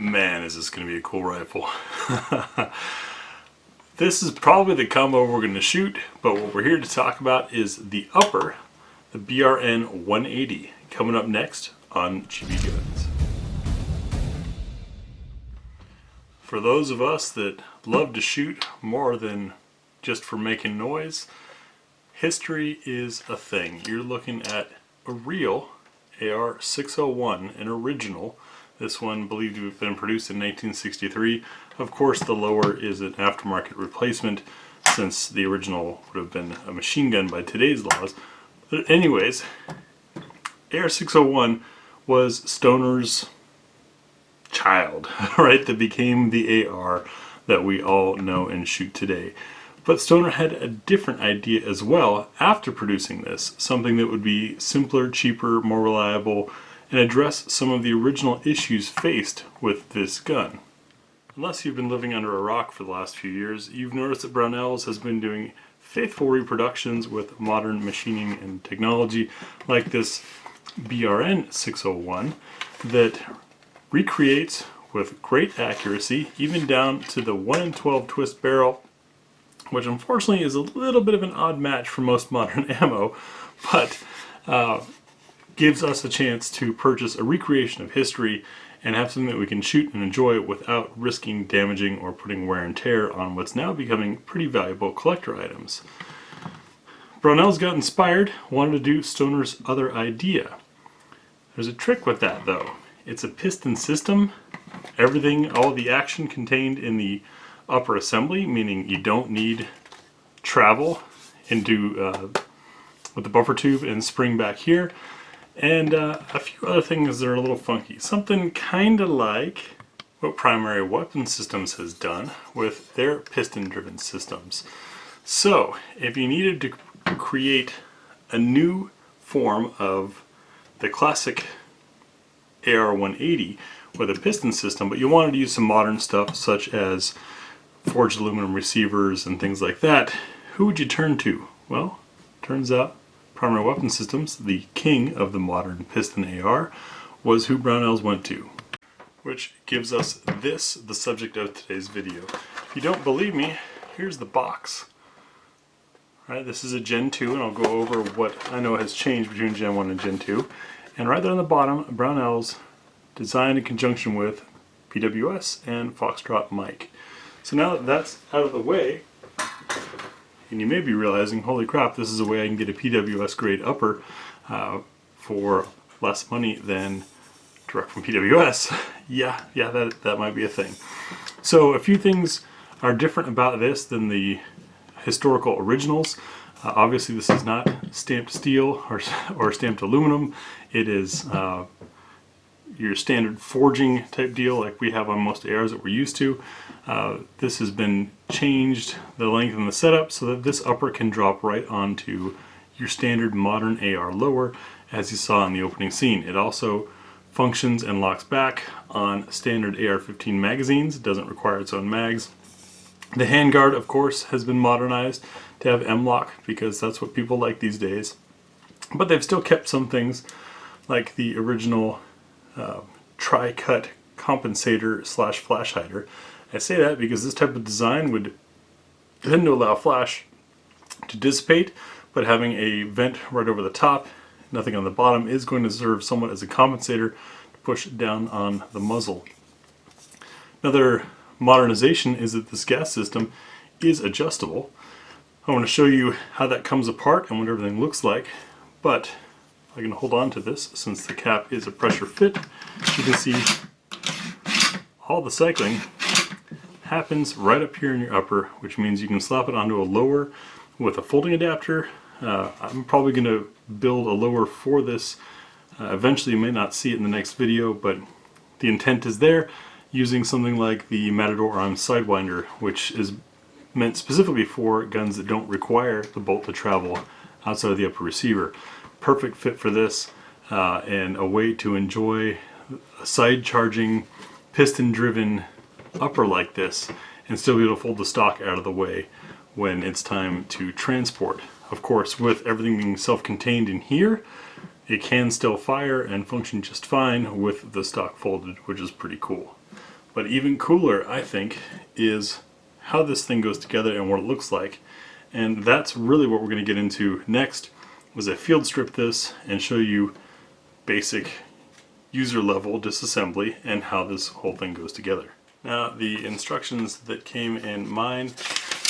Man, is this going to be a cool rifle. This is probably the combo we're going to shoot, but what we're here to talk about is the upper, the BRN 180, coming up next on GBGuns. For those of us that love to shoot more than just for making noise, history is a thing. You're looking at a real AR-601, an original. This one believed to have been produced in 1963. Of course, the lower is an aftermarket replacement, since the original would have been a machine gun by today's laws. But anyways, AR-601 was Stoner's child, right? That became the AR that we all know and shoot today. But Stoner had a different idea as well after producing this, something that would be simpler, cheaper, more reliable, and address some of the original issues faced with this gun. Unless you've been living under a rock for the last few years, you've noticed that Brownell's has been doing faithful reproductions with modern machining and technology, like this BRN 601 that recreates with great accuracy, even down to the 1 in 12 twist barrel, which unfortunately is a little bit of an odd match for most modern ammo, but gives us a chance to purchase a recreation of history and have something that we can shoot and enjoy without risking damaging or putting wear and tear on what's now becoming pretty valuable collector items. Brownell's got inspired, wanted to do Stoner's other idea. There's a trick with that though. It's a piston system. Everything, all the action contained in the upper assembly, meaning you don't need travel into with the buffer tube and spring back here. And a few other things that are a little funky. Something kind of like what Primary Weapon Systems has done with their piston-driven systems. So, if you needed to create a new form of the classic AR-180 with a piston system, but you wanted to use some modern stuff such as forged aluminum receivers and things like that, who would you turn to? Well, turns out Primary Weapon Systems, the king of the modern piston AR, was who Brownell's went to. Which gives us this, the subject of today's video. If you don't believe me, here's the box. Right, this is a Gen 2, and I'll go over what I know has changed between Gen 1 and Gen 2. And right there on the bottom, Brownell's designed in conjunction with PWS and Foxtrot Mike. So now that that's out of the way, and you may be realizing, holy crap, this is a way I can get a PWS grade upper for less money than direct from PWS. yeah, that might be a thing. So a few things are different about this than the historical originals. Obviously this is not stamped steel or stamped aluminum. It is your standard forging type deal like we have on most ARs that we're used to. This has been changed, the length and the setup, so that this upper can drop right onto your standard modern AR lower, as you saw in the opening scene. It also functions and locks back on standard AR-15 magazines. It doesn't require its own mags. The handguard, of course, has been modernized to have M-lock because that's what people like these days. But they've still kept some things like the original tri-cut compensator slash flash hider. I say that because this type of design would tend to allow flash to dissipate, but having a vent right over the top, nothing on the bottom, is going to serve somewhat as a compensator to push down on the muzzle. Another modernization is that this gas system is adjustable. I want to show you how that comes apart and what everything looks like, but I can hold on to this since the cap is a pressure fit. You can see all the cycling happens right up here in your upper, which means you can slap it onto a lower with a folding adapter. I'm probably going to build a lower for this. Eventually, you may not see it in the next video, but the intent is there, using something like the Matador Arm Sidewinder, which is meant specifically for guns that don't require the bolt to travel outside of the upper receiver. Perfect fit for this, and a way to enjoy a side charging, piston driven upper like this and still be able to fold the stock out of the way when it's time to transport. Of course, with everything being self-contained in here, it can still fire and function just fine with the stock folded, which is pretty cool. But even cooler, I think, is how this thing goes together and what it looks like. And that's really what we're going to get into next, was I field strip this and show you basic user level disassembly and how this whole thing goes together. Now, the instructions that came in mine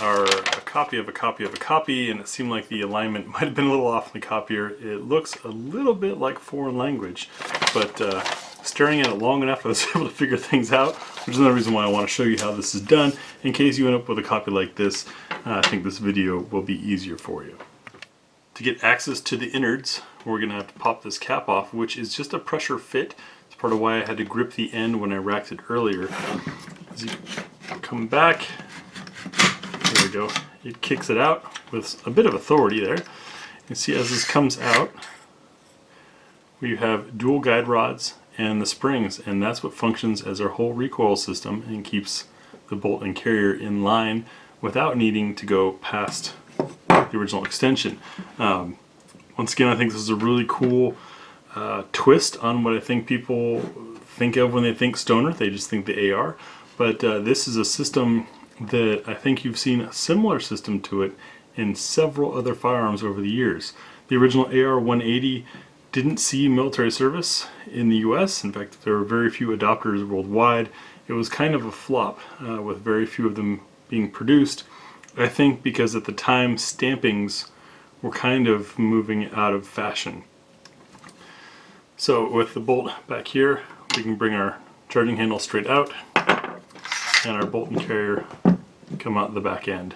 are a copy of a copy of a copy, and it seemed like the alignment might have been a little off in the copier. It looks a little bit like foreign language, but staring at it long enough I was able to figure things out, which is another reason why I want to show you how this is done. In case you end up with a copy like this, I think this video will be easier for you. To get access to the innards, we're going to have to pop this cap off, which is just a pressure fit. It's part of why I had to grip the end when I racked it earlier. As you come back, there we go, it kicks it out with a bit of authority there. You see as this comes out, we have dual guide rods and the springs, and that's what functions as our whole recoil system and keeps the bolt and carrier in line without needing to go past the original extension. Once again, I think this is a really cool twist on what I think people think of when they think stoner. They just think the AR, but this is a system that I think you've seen a similar system to it in several other firearms over the years. The original AR-180 didn't see military service in the US. In fact, there were very few adopters worldwide. It was kind of a flop, with very few of them being produced. I think because at the time stampings were kind of moving out of fashion. So with the bolt back here, we can bring our charging handle straight out and our bolt and carrier come out the back end.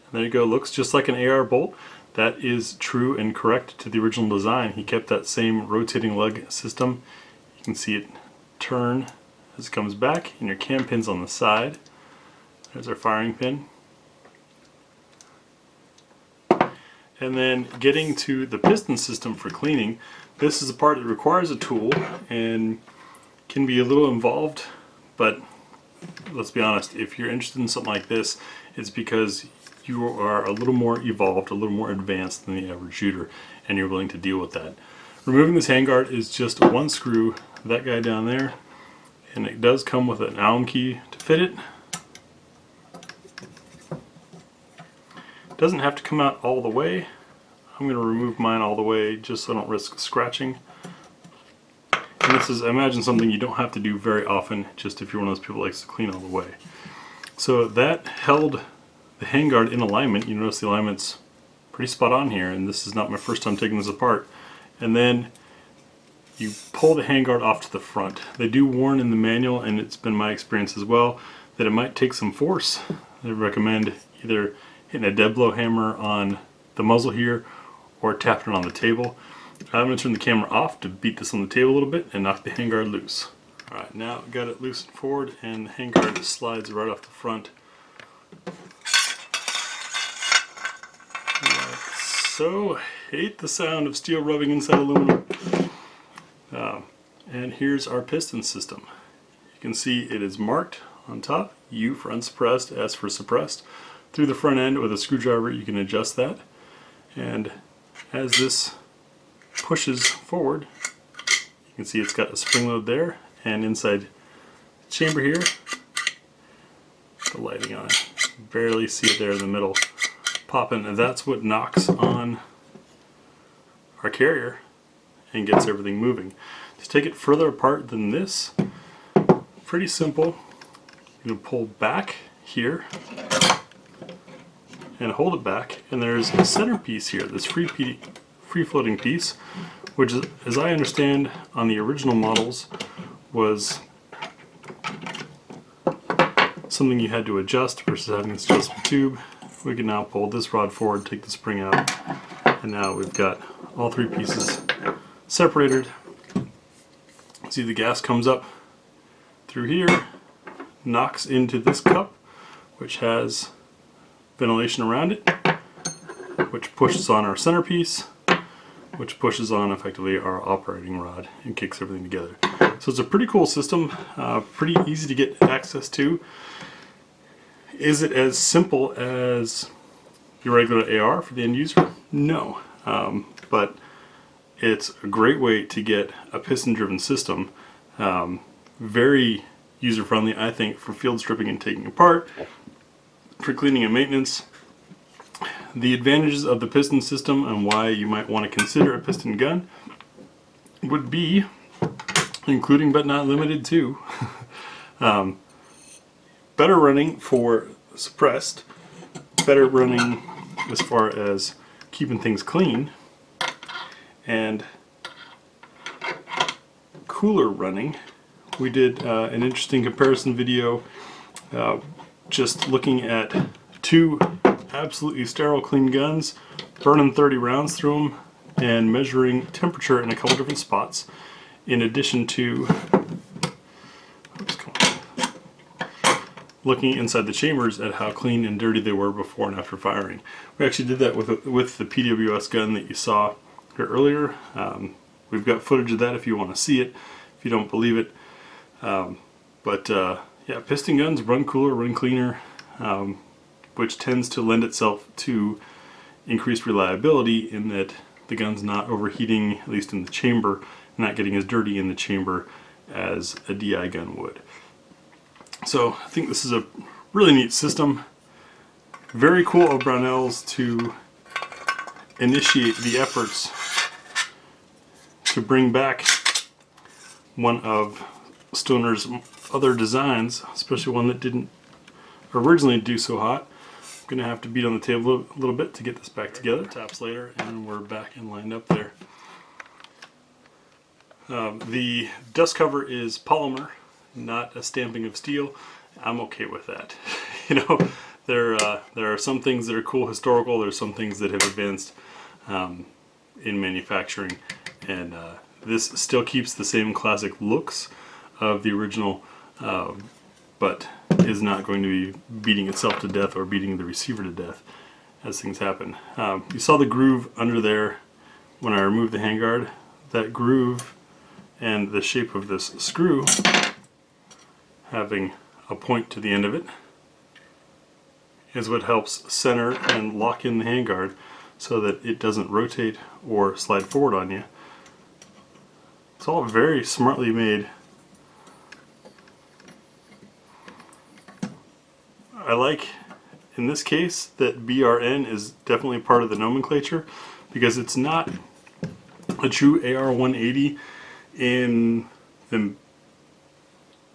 And there you go, looks just like an AR bolt. That is true and correct to the original design. He kept that same rotating lug system. You can see it turn as it comes back, and your cam pin's on the side. There's our firing pin. And then getting to the piston system for cleaning, this is a part that requires a tool and can be a little involved, but let's be honest, if you're interested in something like this, it's because you are a little more evolved, a little more advanced than the average shooter, and you're willing to deal with that. Removing this handguard is just one screw, that guy down there, and it does come with an Allen key to fit it. It doesn't have to come out all the way. I'm going to remove mine all the way just so I don't risk scratching. And this is, I imagine, something you don't have to do very often, just if you're one of those people who likes to clean all the way. So that held the handguard in alignment. You notice the alignment's pretty spot on here, and this is not my first time taking this apart. And then you pull the handguard off to the front. They do warn in the manual, and it's been my experience as well, that it might take some force. They recommend either hitting a dead blow hammer on the muzzle here or tapping it on the table. I'm going to turn the camera off to beat this on the table a little bit and knock the handguard loose. Alright, now I've got it loosened forward, and the handguard slides right off the front. Like so. Hate the sound of steel rubbing inside aluminum. And here's our piston system. You can see it is marked on top, U for unsuppressed, S for suppressed. Through the front end with a screwdriver you can adjust that, and as this pushes forward, you can see it's got a spring load there, and inside the chamber here, the lighting on it, barely see it there in the middle popping, and that's what knocks on our carrier and gets everything moving. To take it further apart than this, pretty simple. You're going to pull back here and hold it back, and there's a centerpiece here, this free floating piece, which, as I understand on the original models, was something you had to adjust versus having this adjustable tube. We can now pull this rod forward, take the spring out, and now we've got all three pieces separated. See, the gas comes up through here, knocks into this cup, which has ventilation around it, which pushes on our centerpiece, which pushes on effectively our operating rod and kicks everything together. So it's a pretty cool system, pretty easy to get access to. Is it as simple as your regular AR for the end user? No, but it's a great way to get a piston driven system very user-friendly, I think, for field stripping and taking apart, for cleaning and maintenance. The advantages of the piston system and why you might want to consider a piston gun would be, including but not limited to, better running for suppressed, better running as far as keeping things clean, and cooler running. We did an interesting comparison video just looking at two absolutely sterile clean guns, burning 30 rounds through them, and measuring temperature in a couple different spots, in addition to looking inside the chambers at how clean and dirty they were before and after firing. We actually did that with the PWS gun that you saw here earlier. We've got footage of that if you want to see it, if you don't believe it. Yeah, piston guns run cooler, run cleaner, which tends to lend itself to increased reliability in that the gun's not overheating, at least in the chamber, not getting as dirty in the chamber as a DI gun would. So I think this is a really neat system. Very cool of Brownell's to initiate the efforts to bring back one of Stoner's other designs, especially one that didn't originally do so hot. I'm going to have to beat on the table a little bit to get this back together. Taps later, and we're back and lined up there. The dust cover is polymer, not a stamping of steel. I'm okay with that. You know, there are some things that are cool historical. There's some things that have advanced in manufacturing, and this still keeps the same classic looks of the original, but is not going to be beating itself to death or beating the receiver to death as things happen. You saw the groove under there when I removed the handguard. That groove and the shape of this screw having a point to the end of it is what helps center and lock in the handguard so that it doesn't rotate or slide forward on you. It's all very smartly made. I like, in this case, that BRN is definitely part of the nomenclature, because it's not a true AR-180 in the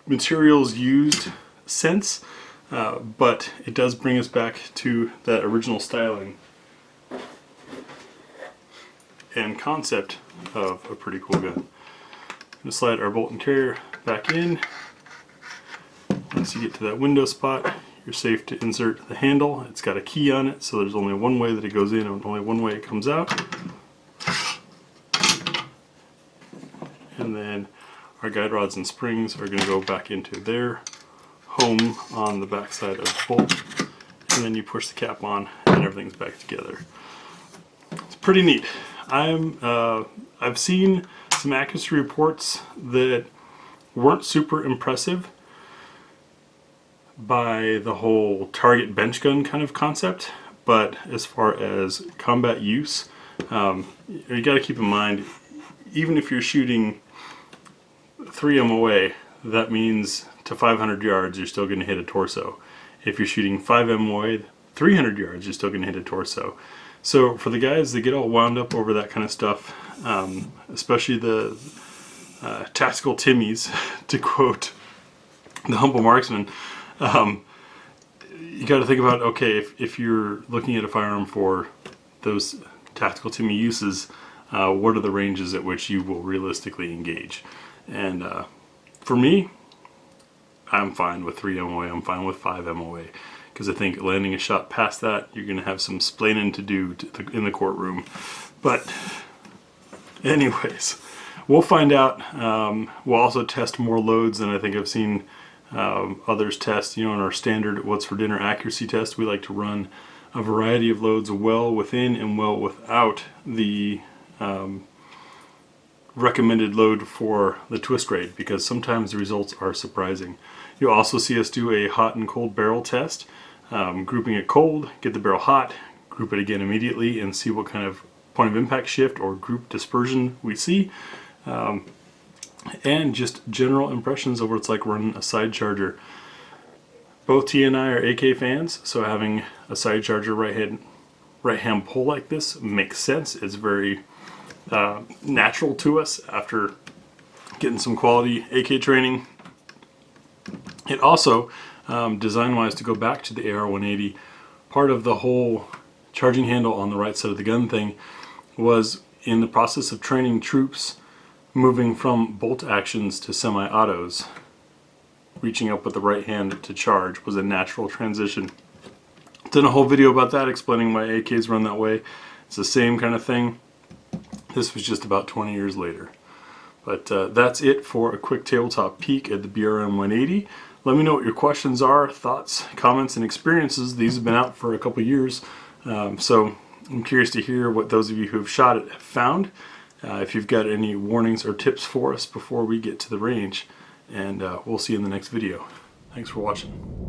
materials used sense, but it does bring us back to that original styling and concept of a pretty cool gun. I'm going to slide our bolt and carrier back in. Once you get to that window spot, you're safe to insert the handle. It's got a key on it, so there's only one way that it goes in and only one way it comes out. And then our guide rods and springs are going to go back into their home on the back side of the bolt. And then you push the cap on and everything's back together. It's pretty neat. I've seen some accuracy reports that weren't super impressive by the whole target bench gun kind of concept, but as far as combat use, you got to keep in mind, even if you're shooting 3 MOA, that means to 500 yards you're still going to hit a torso. If you're shooting 5 MOA, 300 yards you're still going to hit a torso. So for the guys that get all wound up over that kind of stuff, especially the tactical Timmies, to quote the humble marksman, you got to think about, okay, if you're looking at a firearm for those tactical Timmy uses, what are the ranges at which you will realistically engage? And for me, I'm fine with 3 MOA, I'm fine with 5 MOA, because I think landing a shot past that, you're going to have some splaining to do in the courtroom. But anyways, we'll find out. We'll also test more loads than I think I've seen others test. You know, in our standard what's for dinner accuracy test, we like to run a variety of loads well within and well without the recommended load for the twist rate, because sometimes the results are surprising. You'll also see us do a hot and cold barrel test, grouping it cold, get the barrel hot, group it again immediately, and see what kind of point of impact shift or group dispersion we see. and just general impressions of what it's like running a side charger. Both T and I are AK fans, so having a side charger right hand pull like this makes sense. It's very natural to us after getting some quality AK training. It also, design-wise, to go back to the AR-180, part of the whole charging handle on the right side of the gun thing was in the process of training troops moving from bolt actions to semi-autos. Reaching up with the right hand to charge was a natural transition. Done a whole video about that, explaining why AKs run that way. It's the same kind of thing. This was just about 20 years later. But that's it for a quick tabletop peek at the BRN 180. Let me know what your questions are, thoughts, comments, and experiences. These have been out for a couple years, so I'm curious to hear what those of you who have shot it have found. If you've got any warnings or tips for us before we get to the range. And we'll see you in the next video. Thanks for watching.